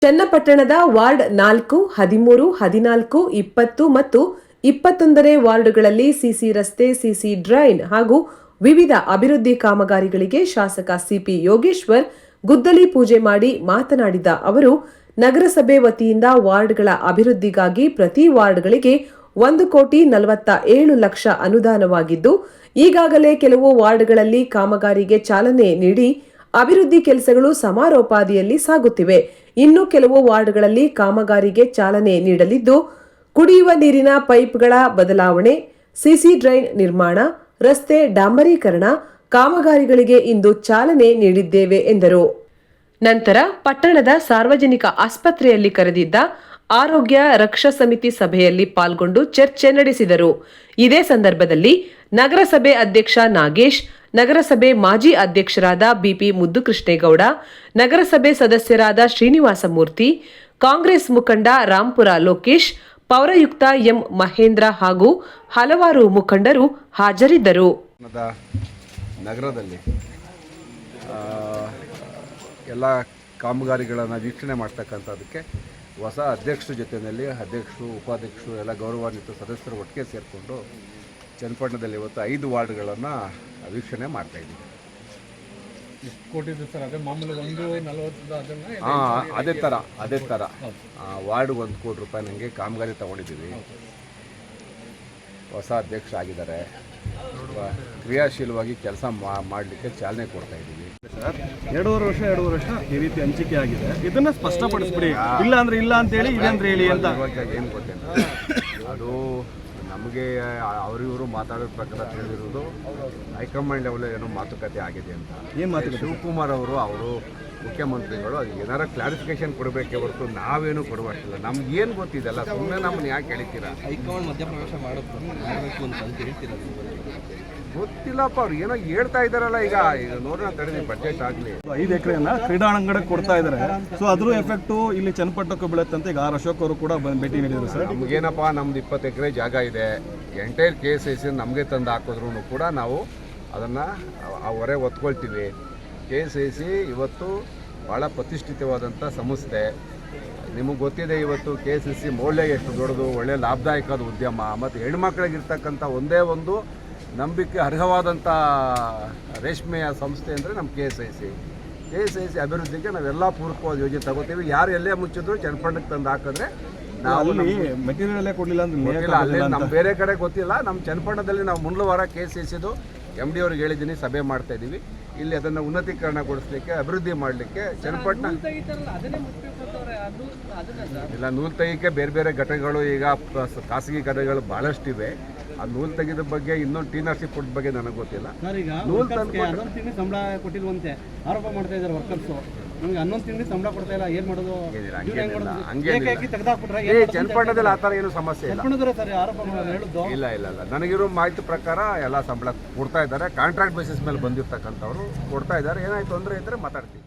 ಚನ್ನಪಟ್ಟಣದ ward 4, 13, 14, 20 ಮತ್ತು 21ನೇ ವಾರ್ಡ್ಗಳಲ್ಲಿ CC ರಸ್ತೆ, ಸಿಸಿ ಡ್ರೈನ್ ಹಾಗೂ ವಿವಿಧ ಅಭಿವೃದ್ಧಿ ಕಾಮಗಾರಿಗಳಿಗೆ ಶಾಸಕ ಸಿಪಿ ಯೋಗೇಶ್ವರ್ ಗುದ್ದಲಿ ಪೂಜೆ ಮಾಡಿ ಮಾತನಾಡಿದ ಅವರು, ನಗರಸಭೆ ವತಿಯಿಂದ ವಾರ್ಡ್ಗಳ ಅಭಿವೃದ್ಧಿಗಾಗಿ ಪ್ರತಿ ವಾರ್ಡ್ಗಳಿಗೆ 1,47,00,000 ಅನುದಾನವಾಗಿದ್ದು, ಈಗಾಗಲೇ ಕೆಲವು ವಾರ್ಡ್ಗಳಲ್ಲಿ ಕಾಮಗಾರಿಗೆ ಚಾಲನೆ ನೀಡಿ ಅಭಿವೃದ್ಧಿ ಕೆಲಸಗಳು ಸಮಾರೋಪಾದಿಯಲ್ಲಿ ಸಾಗುತ್ತಿವೆ. ಇನ್ನು ಕೆಲವು ವಾರ್ಡ್ಗಳಲ್ಲಿ ಕಾಮಗಾರಿಗೆ ಚಾಲನೆ ನೀಡಲಿದ್ದು, ಕುಡಿಯುವ ನೀರಿನ ಪೈಪ್ಗಳ ಬದಲಾವಣೆ, ಸಿಸಿ ಡ್ರೈನ್ ನಿರ್ಮಾಣ, ರಸ್ತೆ ಡಾಂಬರೀಕರಣ ಕಾಮಗಾರಿಗಳಿಗೆ ಇಂದು ಚಾಲನೆ ನೀಡಿದ್ದೇವೆ ಎಂದರು. ನಂತರ ಪಟ್ಟಣದ ಸಾರ್ವಜನಿಕ ಆಸ್ಪತ್ರೆಯಲ್ಲಿ ಕರೆದಿದ್ದ ಆರೋಗ್ಯ ರಕ್ಷಾ ಸಮಿತಿ ಸಭೆಯಲ್ಲಿ ಪಾಲ್ಗೊಂಡು ಚರ್ಚೆ ನಡೆಸಿದರು. ಇದೇ ಸಂದರ್ಭದಲ್ಲಿ ನಗರಸಭೆ ಅಧ್ಯಕ್ಷ ನಾಗೇಶ್, ನಗರಸಭೆ ಮಾಜಿ ಅಧ್ಯಕ್ಷರಾದ ಬಿಪಿ ಮುದ್ದುಕೃಷ್ಣೇಗೌಡ, ನಗರಸಭೆ ಸದಸ್ಯರಾದ ಶ್ರೀನಿವಾಸ ಮೂರ್ತಿ, ಕಾಂಗ್ರೆಸ್ ಮುಖಂಡ ರಾಂಪುರ ಲೋಕೇಶ್, ಪೌರಾಯುಕ್ತ ಎಂ ಮಹೇಂದ್ರ ಹಾಗೂ ಹಲವಾರು ಮುಖಂಡರು ಹಾಜರಿದ್ದರು. ನಗರದಲ್ಲಿ ಎಲ್ಲ ಕಾಮಗಾರಿಗಳನ್ನು ವೀಕ್ಷಣೆ ಮಾಡ್ತಕ್ಕಂಥದ್ದಕ್ಕೆ ಹೊಸ ಅಧ್ಯಕ್ಷರ ಜೊತೆಯಲ್ಲಿ ಅಧ್ಯಕ್ಷರು, ಉಪಾಧ್ಯಕ್ಷರು ಎಲ್ಲ ಗೌರವಾನ್ವಿತ ಸದಸ್ಯರು ಒಟ್ಟಿಗೆ ಸೇರಿಕೊಂಡು ಚನ್ನಪಟ್ಟಣದಲ್ಲಿ ಇವತ್ತು 5 ವಾರ್ಡ್ಗಳನ್ನು ವೀಕ್ಷಣೆ ಮಾಡ್ತಾಯಿದ್ದೀವಿ. ಅದೇ ಥರ ವಾರ್ಡ್ 1 ಕೋಟಿ ರೂಪಾಯಿ ನನಗೆ ಕಾಮಗಾರಿ ತೊಗೊಂಡಿದ್ದೀವಿ. ಹೊಸ ಅಧ್ಯಕ್ಷ ಆಗಿದ್ದಾರೆ, ಕ್ರಿಯಾಶೀಲವಾಗಿ ಕೆಲಸ ಮಾಡಲಿಕ್ಕೆ ಚಾಲನೆ ಕೊಡ್ತಾ ಇದ್ದೀವಿ. ಸರ್, 2.5 ವರ್ಷ ಈ ರೀತಿ ಹಂಚಿಕೆ ಆಗಿದೆ. ಇದನ್ನ ಸ್ಪಷ್ಟಪಡಿಸ್ಬಿಡಿ, ಇಲ್ಲ ಅಂದ್ರೆ ಇಲ್ಲ ಅಂತೇಳಿ, ಇದೆ ಅಂದ್ರೆ ಹೇಳಿ ಅಂತ. ಏನು ಗೊತ್ತಿಲ್ಲ, ಅದು ನಮಗೆ ಅವರಿವರು ಮಾತಾಡೋ ಪ್ರಕಾರ ತಿಳಿದಿರೋದು ಹೈಕಮಾಂಡ್ ಲೆವೆಲ್ ಏನೋ ಮಾತುಕತೆ ಆಗಿದೆ ಅಂತ. ಏನು ಮಾತುಕತೆ? ಶಿವಕುಮಾರ್ ಅವರು ಮುಖ್ಯಮಂತ್ರಿಗಳು ಅದು ಏನಾರ ಕ್ಲಾರಿಫಿಕೇಶನ್ ಕೊಡಬೇಕೆ ಹೊರತು ನಾವೇನು ಕೊಡುವಷ್ಟಿಲ್ಲ. ನಮ್ಗೆ ಏನು ಗೊತ್ತಿದೆಲ್ಲ, ಸುಮ್ಮನೆ ನಮ್ಮನ್ನ ಯಾಕೆ ಹೇಳ್ತೀರಾ? ಹೈಕಮಾಂಡ್ ಮಧ್ಯಪ್ರವೇಶ ಮಾಡಬೇಕು ಅಂತ ಹೇಳ್ತೀರಾ? ಗೊತ್ತಿಲ್ಲಪ್ಪ, ಅವ್ರು ಏನೋ ಹೇಳ್ತಾ ಇದ್ದಾರಲ್ಲ. ಈಗ ನೋಡೋಣ ತಡೆದಿ, ಬಜೆಟ್ ಆಗಲಿ. 5 ಎಕರೆಯನ್ನ ಕ್ರೀಡಾಂಗಣಕ್ಕೆ ಕೊಡ್ತಾ ಇದ್ದಾರೆ. ಸೊ ಅದ್ರ ಎಫೆಕ್ಟು ಇಲ್ಲಿ ಚನ್ನಪಟ್ಟಣಕ್ಕೂ ಬೀಳುತ್ತಂತೆ. ಈಗ ಆರ್ ಅಶೋಕ್ ಅವರು ಕೂಡ ಭೇಟಿ ನೀಡಿದ್ರು. ಸರ್, ನಮಗೇನಪ್ಪ, ನಮ್ದು 20 ಎಕರೆ ಜಾಗ ಇದೆ. ಎಂಟೈರ್ KSIC ನಮಗೆ ತಂದು ಹಾಕಿದ್ರು ಕೂಡ ನಾವು ಅದನ್ನು ಹೊರೆ ಒತ್ಕೊಳ್ತೀವಿ. KSIC ಇವತ್ತು ಭಾಳ ಪ್ರತಿಷ್ಠಿತವಾದಂಥ ಸಂಸ್ಥೆ. ನಿಮಗೆ ಗೊತ್ತಿದೆ, ಇವತ್ತು KSIC ಮೌಲ್ಯ ಎಷ್ಟು ದೊಡ್ಡದು, ಒಳ್ಳೆಯ ಲಾಭದಾಯಕವಾದ ಉದ್ಯಮ. ಮತ್ತು ಹೆಣ್ಮಕ್ಳಿಗಿರ್ತಕ್ಕಂಥ ಒಂದೇ ಒಂದು ನಂಬಿಕೆ ಅರ್ಹವಾದಂಥ ರೇಷ್ಮೆಯ ಸಂಸ್ಥೆ ಅಂದರೆ ನಮ್ಮ KSIC ಅಭಿವೃದ್ಧಿಗೆ ನಾವೆಲ್ಲ ಪೂರಕವಾದ ಯೋಜನೆ ತಗೋತೀವಿ. ಯಾರು ಎಲ್ಲೇ ಮುಚ್ಚಿದ್ರು ಚನ್ನಪಟ್ಟಣಕ್ಕೆ ತಂದು ಹಾಕಿದ್ರೆ ನಾವು ಮೆಟೀರಿಯಲ್ ಕೊಡಲಿಲ್ಲ ಅಂದ್ರೆ ಅಲ್ಲಿ ನಮ್ಮ ಬೇರೆ ಕಡೆ ಗೊತ್ತಿಲ್ಲ. ನಮ್ಮ ಚನ್ನಪಟ್ಟಣದಲ್ಲಿ ನಾವು ಮುಂದಿನ ವಾರ KSICದು MD ಅವ್ರಿಗೆ ಹೇಳಿದ್ದೀನಿ, ಸಭೆ ಮಾಡ್ತಾ ಇದ್ದೀವಿ. ಇಲ್ಲಿ ಅದನ್ನು ಉನ್ನತೀಕರಣಗೊಳಿಸಲಿಕ್ಕೆ, ಅಭಿವೃದ್ಧಿ ಮಾಡಲಿಕ್ಕೆ ಚನ್ನಪಟ್ಟಣ ಇಲ್ಲ, ನೂಲು ತೆಗಿಕ್ಕೆ ಬೇರೆ ಬೇರೆ ಘಟಕಗಳು ಈಗ ಖಾಸಗಿ ಘಟಕಗಳು ಭಾಳಷ್ಟಿವೆ. ಆ ನೂಲು ತೆಗೆದ ಬಗ್ಗೆ ಇನ್ನೊಂದು TNRC ಕೊಟ್ಟ ಬಗ್ಗೆ ನನಗೆ ಗೊತ್ತಿಲ್ಲ. ನೂಲು ತಿಂಗಳು ಸಂಬಳ ಕೊಟ್ಟಿಲ್ವಂತೆ ಆರೋಪ ಮಾಡ್ತಾ ಇದ್ದಾರೆ ವರ್ಕರ್ಸು. ನಮ್ಗೆ 11 ತಿಂಗಳು ಸಂಬಳ ಕೊಡ್ತಾ ಇಲ್ಲ, ಏನ್ ಮಾಡೋದು? ಚನ್ನಪಟ್ಟಣದಲ್ಲಿ ಆ ಥರ ಏನು ಸಮಸ್ಯೆ ಇಲ್ಲ. ಇಲ್ಲ, ನನಗಿರೋ ಮಾಹಿತಿ ಪ್ರಕಾರ ಎಲ್ಲ ಸಂಬಳ ಕೊಡ್ತಾ ಇದ್ದಾರೆ. ಕಾಂಟ್ರಾಕ್ಟ್ ಬೇಸಿಸ್ ಮೇಲೆ ಬಂದಿರ್ತಕ್ಕಂಥವ್ರು ಕೊಡ್ತಾ ಇದ್ದಾರೆ. ಏನಾಯ್ತು ಅಂದರೆ ಇದ್ರೆ ಮಾತಾಡ್ತೀವಿ.